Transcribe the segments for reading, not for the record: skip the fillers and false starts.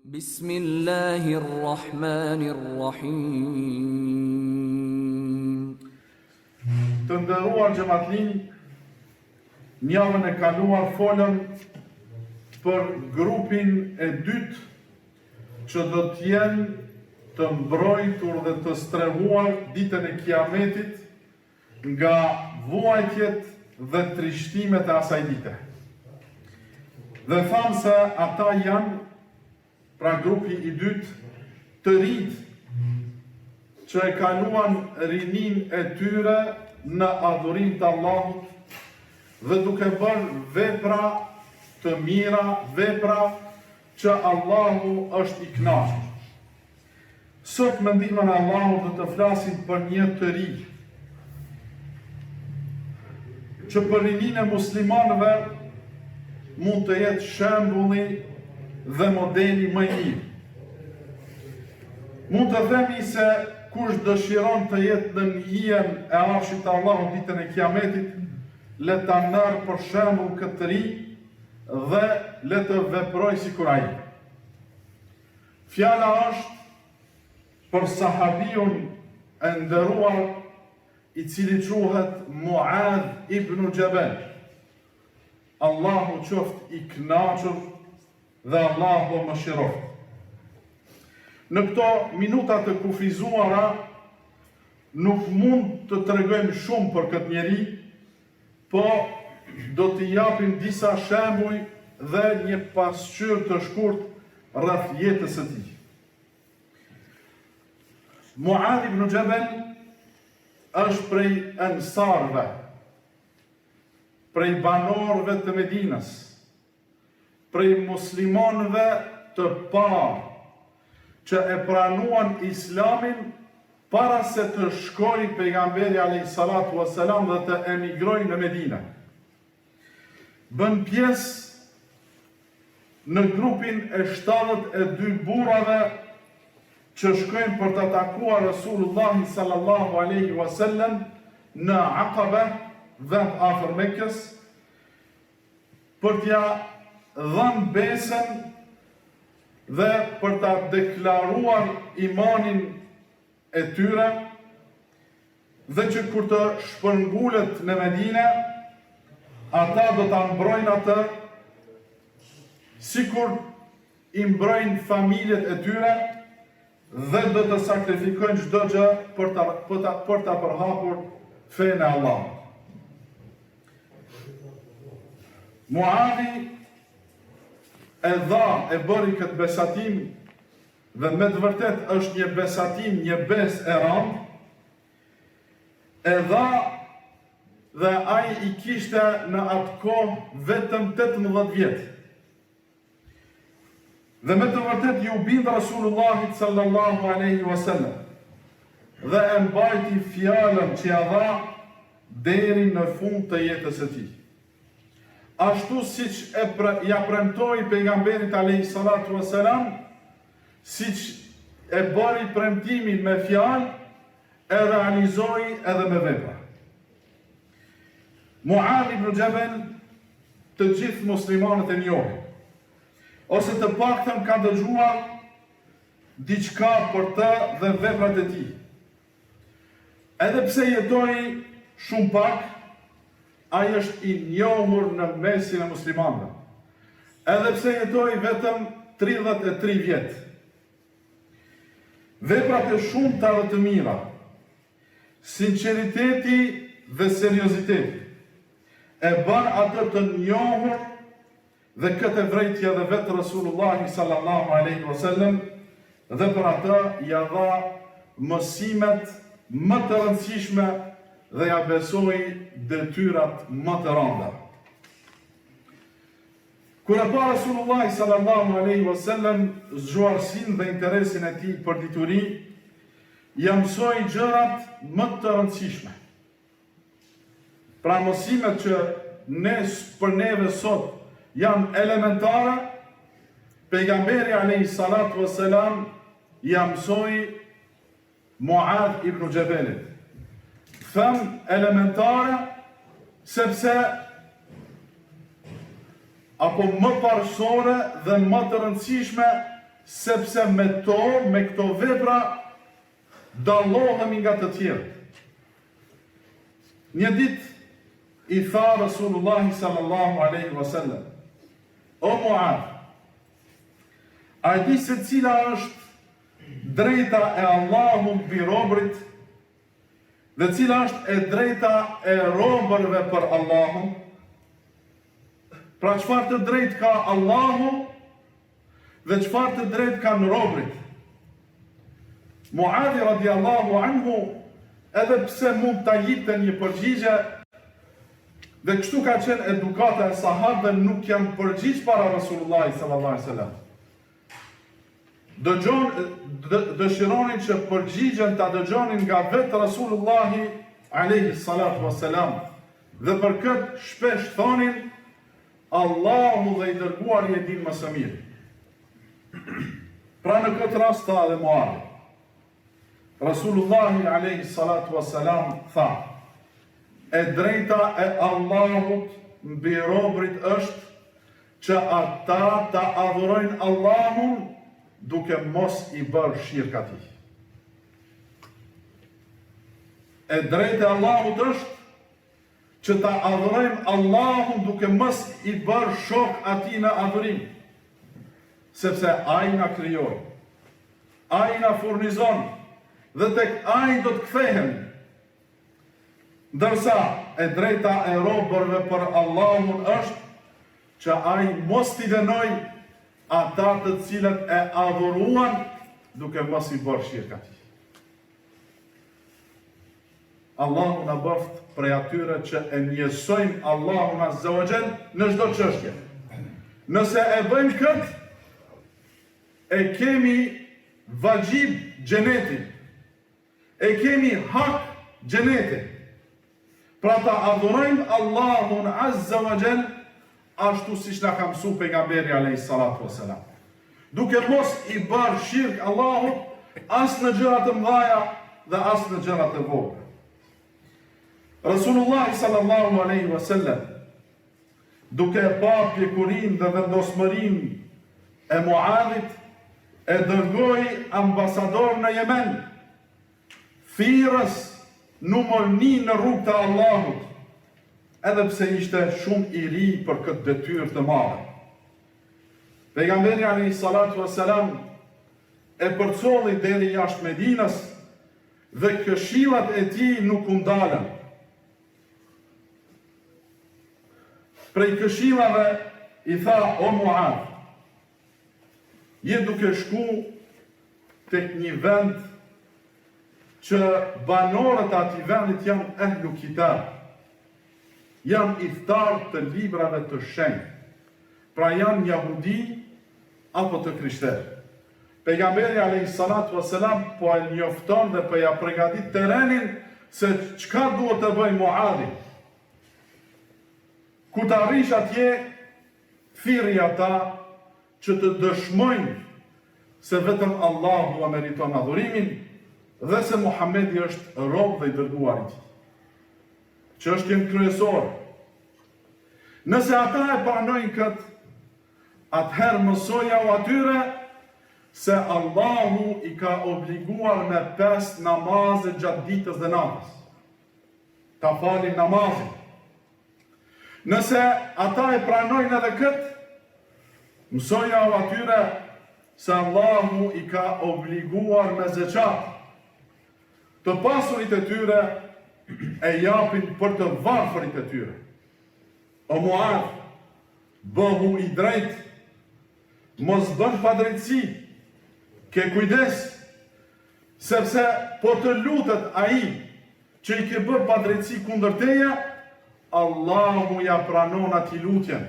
بسم الله الرحمن الرحيم. Të nderuar xhamatllin, javën e kaluar folëm për grupin e dytë që do të jenë të mbrojtur dhe të strehuar ditën e Kiametit nga vuajtjet dhe trishtimet e asaj dite. Dhe thamë se ata janë, pra grupi i dytë, të rinjt që e kaluan rinin e tyre në adhurim të Allahut dhe duke bërë vepra të mira, vepra që Allahu është i kënaqur. Sot me ndihmën e Allahut do të flasim për një të ri që për rinin e muslimanëve mund të jetë shembulli dhe modeli më i mirë. Mund të themi se kush dëshiron të jetë në hijen e arshit të Allahut ditën e Kiametit, le ta merr për shembull këtë ri dhe le të veproj sikur ai. Fjala është për sahabiun e nderuar i cili quhet Muadh ibn Jabal. Allahu qoftë i kënaqur dhe Allahu mëshiroft. Në këto minuta të kufizuara nuk mund të tregojmë shumë për këtë njeri, po do t'i japim disa shembuj dhe një pasqyrë të shkurt rreth jetës së tij. Muadh ibn Jabal është prej ansarëve, prej banorëve të Medinës, prej muslimanëve të parë që e pranuan Islamin para se të shkojë pejgamberi alayhis salatu wassalam dhe të emigrojë në Medinë. Bën pjesë në grupin e 72 burrave që shkojnë për të takuar Rasulullahi sallallahu alaihi wasallam në Aqaba, vend afër Mekës, për t'ia dhënë besën dhe për ta deklaruar imanin e tyre, dhe që kur të shpërngullet në Medinë, ata do ta mbrojnë atë sikur i mbrojnë familjet e tyre dhe do të sakrifikojnë çdo gjë për ta përhapur fenë e Allahut. Muadhi e bëri këtë besatim dhe me të vërtet është një besatim, një bes e rëndë, e dha dhe ai i kishte në atë kohë vetëm 18 vjet. Dhe me të vërtet ju bindë Rasulullahit sallallahu alaihi wasallam dhe e mbajti fjalën që ja dha deri në fund të jetës së tij. Ashtu siç ja premtoi pejgamberit alayhis salatu wassalam, siç e bëri premtimin me fjalë, e realizoi edhe me vepra. Muadh ibn Jabal, të gjithë muslimanët e njohin, ose të paktën ka dëgjuar diçka për të dhe veprat e tij. Edhe pse jetoi shumë pak, ai është i njohur në mesin e muslimanëve. Edhe pse jetoi vetëm 33 vjet. Veprat e shumta dhe të mira, sinqeriteti dhe serioziteti e bën atë të njohur dhe këtë vrejtje dhe vetë Rasulullahi sallallahu alaihi wasallam, dhe për atë ja dha mësimet më të rëndësishme dhe ja besoi detyrat më të rënda. Kur e pa Rasulullahi sallallahu alaihi wasallam zgjuarsinë dhe interesin e tij për dituri, ja mësoi gjërat më të rëndësishme. Pra mësimet që për neve sot janë elementare, pejgamberi alayhis salatu wassalam ja mësoi Muadh ibn Jabalit. Them elementare sepse apo më parësore dhe më të rëndësishme sepse me këto vepra, dallohemi nga të tjerët. Një ditë, i tha Rasulullahi sallallahu alaihi wasallam: O Muad, a di se cila është drejta e Allahut mbi robërit dhe cila është e drejta e robërve për Allahun? Pra çfarë të drejtë ka Allahu dhe çfarë të drejtë kanë robërit? Muadi radiallahu anhu, edhe pse mund ta jepte një përgjigje, dhe kështu ka qenë edukata e sahabëve, nuk janë përgjigj para Rasulullahi sallallahu alaihi wasallam. Dëshironin që përgjigjen ta dëgjonin nga vetë Rasulullahi alaihi salatu wassalam. Dhe për këtë shpesh thonin: Allahu dhe i dërguari e din më së miri. Pra në këtë rast tha edhe Muadi. Rasulullahi alaihi salatu wassalam tha: e drejta e Allahut mbi robërit është që ata ta adhurojnë Allahun duke mos i bërë shirk atij. E drejta e Allahut është që ta adhurojmë Allahun duke mos i bërë shok atij në adhurim, sepse ai na krijoi, ai na furnizon dhe tek ai do të kthehemi. Ndërsa e drejta e robërve për Allahun është që ai mos t'i dënoj ata të cilët e adhuruan duke mos i bërë shirk atij. Allahu na bëft prej atyre që e njësojmë Allahun azza wa jall në çdo çështje. Nëse e bëjmë këtë, e kemi vajib xhenetin, e kemi hak xhenetin. Pra ta adhurojmë Allahun azza wa jall ashtu siç na ka mësuar pejgamberi alayhis salatu wassalam. Duke mos i bërë shirk Allahut as në gjërat të mëdha dhe as në gjërat të vogla. Rasulullah sallallahu alaihi wasallam, duke pa pjekurin dhe vendosmërinë e Muadit, e dërgoi ambasador në Yemen, thirrës numër 1 në rrugë të Allahut, edhe pse ishte shumë i ri për këtë detyrë të madhe. Pejgamberi alayhis salatu wassalam e përcolli deri jashtë Medinës dhe këshillat e tij nuk u ndalën. Prej këshillave i tha: O Muad, je duke shku tek një vend që banorët atij vendit janë ehlu kitab, janë idhtar të librave të shenjtë, pra janë jahudi apo të krishterë. Pejgamberi alayhis salatu wassalam po e njofton dhe po ja përgatit terrenin se çka duhet të bëjë Muadi. Ku të arrish atje, thirrri ata që të dëshmojnë se vetëm Allahu e meriton adhurimin dhe se Muhamedi është rob dhe i dërguar i tij. Çështjen kryesore. Nëse ata e pranojnë këtë, atëherë mësoja u atyre se Allahu i ka obliguar me 5 namaze gjatë ditës dhe natës. Ta falin namazin. Nëse ata e pranojnë edhe këtë, mësoja u atyre se Allahu i ka obliguar me zeqat. Të pasurit e tyre e japin për të varfërit e tyre. O Muad, bëhu i drejt, mos bën padrejtësi, ke kujdes, sepse po të lutet ai që i ke bërë padrejtësi kundër teje, Allahu ja pranon atij lutjen.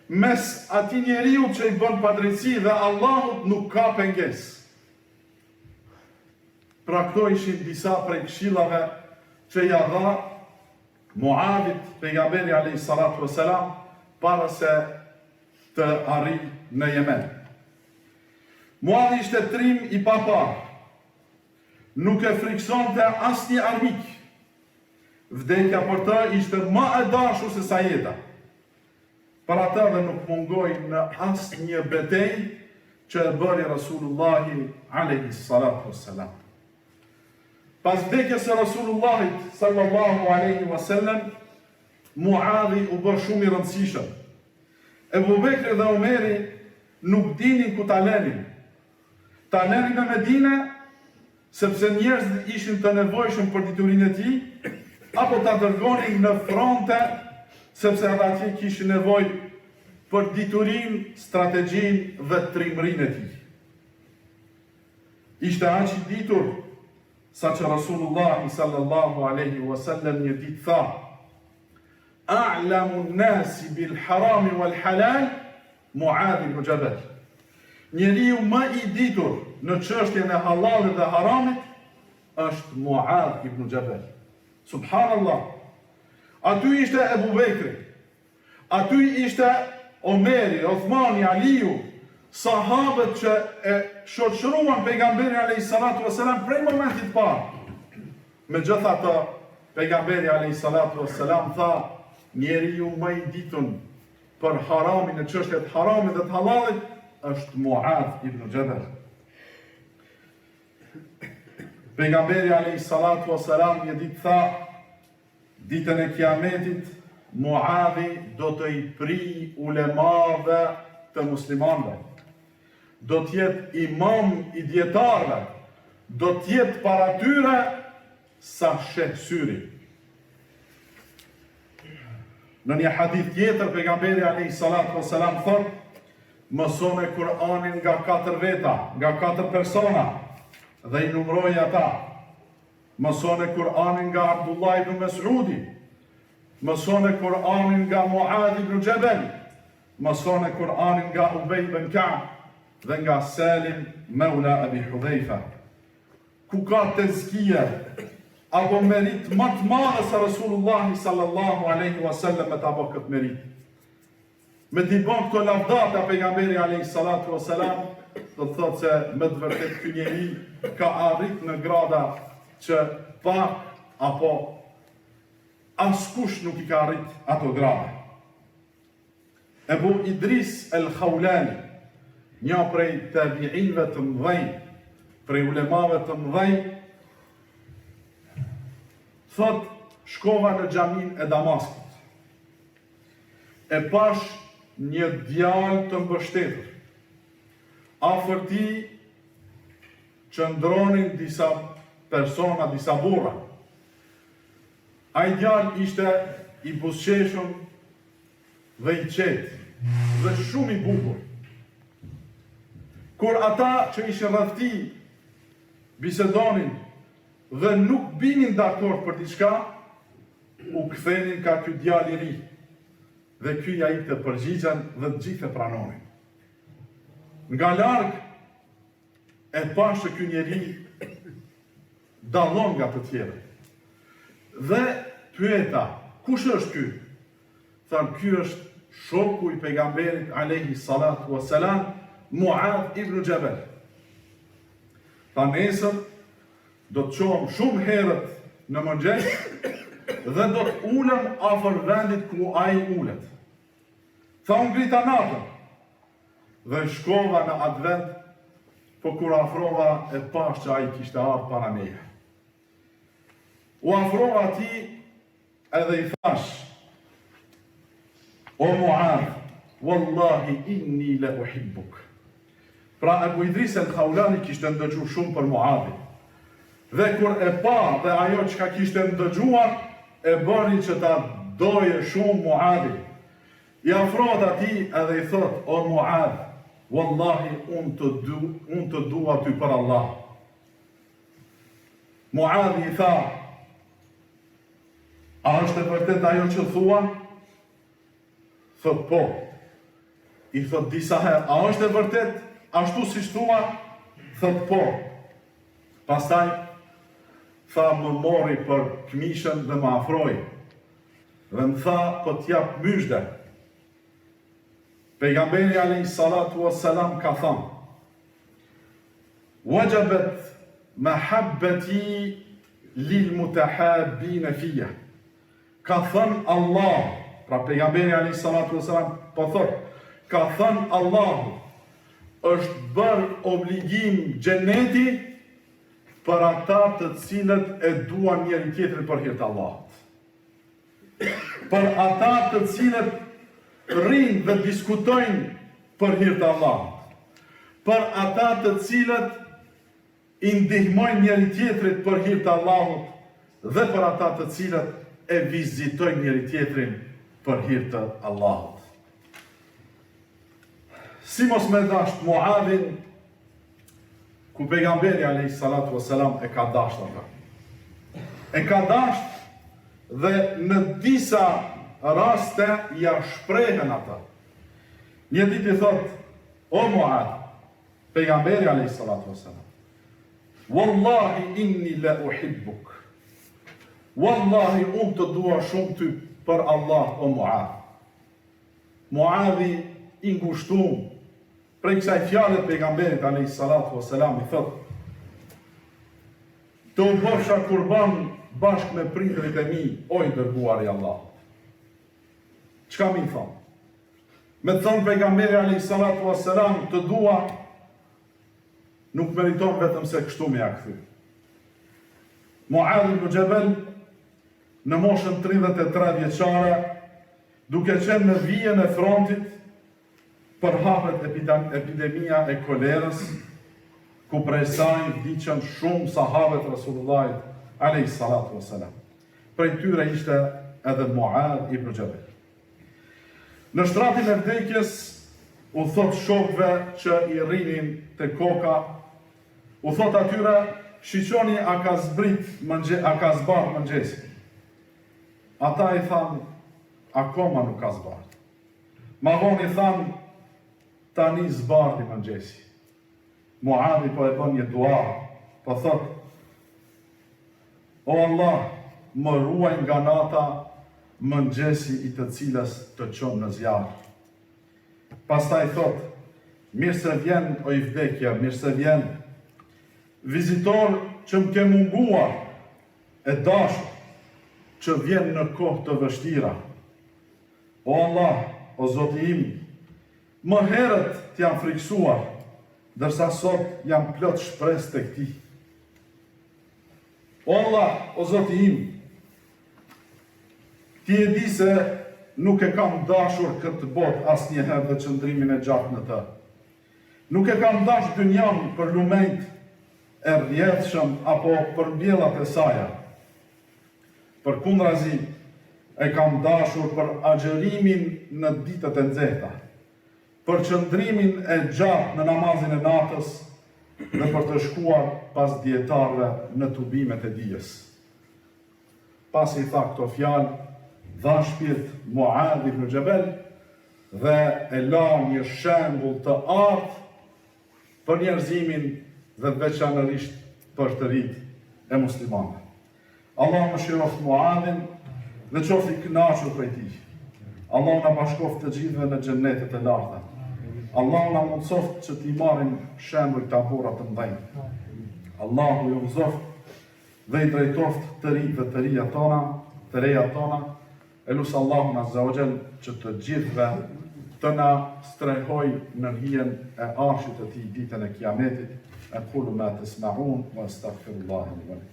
Mes atij njeriu që i bën padrejtësi dhe Allahut nuk ka pengesë. Pra këto ishin disa prej këshillave që ja dha Muadit pejgamberi alayhis salatu wassalam para se të arrijë në Yemen. Muadi ishte trim i papar, nuk e friksonte asnjë armik. Vdekja për të ishte më e dashur se sa jeta. Për atë dhe nuk mungoi në asnjë betejë që e bëri Rasulullahi alayhi salatu wassalam. Pas vdekjes së Rasulullahit sallallahu alaihi wasallam, Muadhi u bë shumë i rëndësishëm. Ebu Bekri dhe Omeri nuk dinin ku ta lenin. Ta lenin në Medinë, sepse njerëzit ishin të nevojshëm për diturinë e tij, apo ta dërgonin në fronte, sepse ata atje kishin nevojë për diturinë, strategjinë dhe trimërinë e tij. Ishte aq i ditur sa që Rasulullah sallallahu alaihi wasallam një ditë tha: A'lamu n-nasi bil harami wal halal Muadh ibn Jabal. Njeriu më i ditur në çështjen e halalit dhe haramit është Muadh ibn Jabal. Subhanallah. Aty ishte Ebu Bekri, aty ishte Omeri, Othmani, Aliu, sahabët që e shoqëruan pejgamberin alayhis salatu wassalam prej momentit parë. Megjithatë, pejgamberi alayhis salatu wassalam tha: njeriu më i ditun për haramin në çështjet haramit dhe të halalit është Muadh ibn Jabal. Pejgamberi alayhis salatu wassalam një ditë tha: ditën e Kiametit Muadhi do të i pri ulemave të muslimanëve. Do të jetë imam i dietarëve, do të jetë para tyre sa sheh syri. Në një hadith tjetër, pejgamberi alayhis salatu wassalam thotë: mësone Kur'anin nga 4 veta, nga 4 persona, dhe i numroi ata. Mësone Kur'anin nga Abdullah ibn Mas'udi, mësone Kur'anin nga Muadh ibn Jabal, mësone Kur'anin nga Ubay ibn Ka'b dhe nga Salim Maula Abi Hudhaifa. Ku ka tezkia apo merit më të madhe se Rasulullahi sallallahu alaihi wasallam me ta bë këtë merit. Me t'i bën këto lavdata pejgamberi alayhis salatu wassalam, do të thotë se me të vërtet ky njeri ka arrit në grada që pak apo askush nuk i ka arrit ato grada. Ebu Idris el-Khawlani, një prej tabi'inëve të mëdhenj, prej ulemave të mëdhenj, thot: shkova në xhamin e Damaskut. E pash një djalë të mbështetur. Afër tij qëndronin disa persona, disa burra. Ai djalë ishte i buzëqeshëm dhe i qetë dhe shumë i bukur. Kur ata që ishin rreth tij bisedonin dhe nuk binin dakord për diçka, u kthenin ka ky djalë i ri. Dhe ky ja i të përgjigjen dhe të gjithë e pranonin. Nga larg e pash që ky njeri dallon nga të tjerë. Dhe pyeta: kush është ky? Than: ky është shoku i pejgamberit alayhi salatu wassalam, Muadh ibn Jabal. Tha: nesër do të qohëm shumë herët në mëngjes dhe do të ulem afër vendit ku ai ulet. Tha: unë grita natën dhe shkova në atë vend, po kur afrova e pash që ai kishte ardhur para meje. U afrova atij edhe i thash: o Muadh, wallahi inni la uhibbuk. Pra Ebu Idris el-Khawlani kishte ndëgju shumë për Muadhin. Dhe kur e pa dhe ajo që ka kishte ndëgjuar, e bëri që ta doje shumë Muadhin. I afrohet atij edhe i thot: o Muadh, wallahi unë të dua ty për Allah. Muadhi i tha: a është e vërtet ajo që thua? Thot: po. I thot disa herë: a është e vërtet ashtu si thua? Thot: po. Pastaj tha: më mori për këmishën dhe më afroi dhe më tha: po t'jap myshde. Pejgamberi alayhis salatu wassalam ka thënë: wajabat mahabbati lil mutahabbin fiyya. Ka thënë Allah, pra pejgamberi alayhis salatu wassalam po thot: ka thënë Allahu: është bërë obligim xheneti për ata të cilët e duan njëri tjetrin për hir të Allahut. Për ata të cilët rrinë dhe diskutojnë për hir të Allahut. Për ata të cilët i ndihmojnë njëri tjetrit për hir të Allahut dhe për ata të cilët e vizitojnë njëri tjetrin për hir të Allahut. Si mos me dasht Muadhin, ku pejgamberi alayhis salatu wassalam e ka dasht ata. E ka dasht dhe në disa raste ja shprehen ata. Një ditë i thot: "O Muad", pejgamberi alayhis salatu wassalam, "Wallahi inni la uhibbuk." Wallahi unë të dua shumë ty për Allah, o Muad. Muadhi i ngushtum prej kësaj fjale të pejgamberit alayhis salatu wassalam i thot: "Të u bësha kurban bashkë me prindrit e mi, o i dërguari i Allahut." Çka mi thon? Me thon pejgamberi alayhis salatu wassalam, të dua, nuk meriton vetëm se kështu me ja kthy. Muadh ibn Jabal në moshën 33 vjeçare, duke qenë në vijën e frontit, përhapet epidemia e kolerës, ku prej saj vdiqën shumë sahabët Rasulullahit alayhis salatu wassalam. Prej tyre ishte edhe Muadh ibn Jabal. Në shtratin e vdekjes u thot shokëve që i rrinin te koka, u thot atyre: "Shiqoni a ka zbardh mëngjesi." Ata i thanë: "Akoma nuk ka zbardh." Ma vonë i thanë: "Tani zbardhi mëngjesi." Muadhi po e bën një dua, po thot: "O Allah, më ruaj nga nata mëngjesi i të cilës të çon në zjarr." Pastaj thot: "Mirë se vjen o i vdekja, mirë se vjen. Vizitor që më ke munguar, e dashur, që vjen në kohë të vështira. O Allah, o Zoti im, më herët t'jam friksuar, dërsa sot jam plot shpresë tek ti. O Allah, o Zoti im, ti e di se nuk e kam dashur këtë botë asnjëherë dhe qëndrimin e gjatë në të. Nuk e kam dashur dynjan për lumejt e rrjedhshëm apo për mbjellat e saja. Përkundrazi, e kam dashur për agjërimin në ditët e nxehta, për qëndrimin e gjatë në namazin e natës dhe për të shkuar pas dietarëve në tubimet e dijes." Pasi i tha këto fjalë, dha shpirt Muadh ibn Jabal dhe e la një shembull të artë për njerëzimin dhe veçanërisht për të rinjt e muslimanëve. Allah më shiroft Muadhin dhe qoftë i kënaqur prej tij. Allah na bashkoft të gjithëve në xhennetet e larta. Allah na mundsoft që t'i marrim shembull të burra të mëdhenj. Allahu ju mësoft dhe i drejtoft të rinjt dhe të reja tona. Elus Allahun Azza wa Jall që të gjithëve të na strehoj në hijen e arshit të tij ditën e Kiametit. Aqulu ma tasma'un wa astaghfirullaha li wa lakum.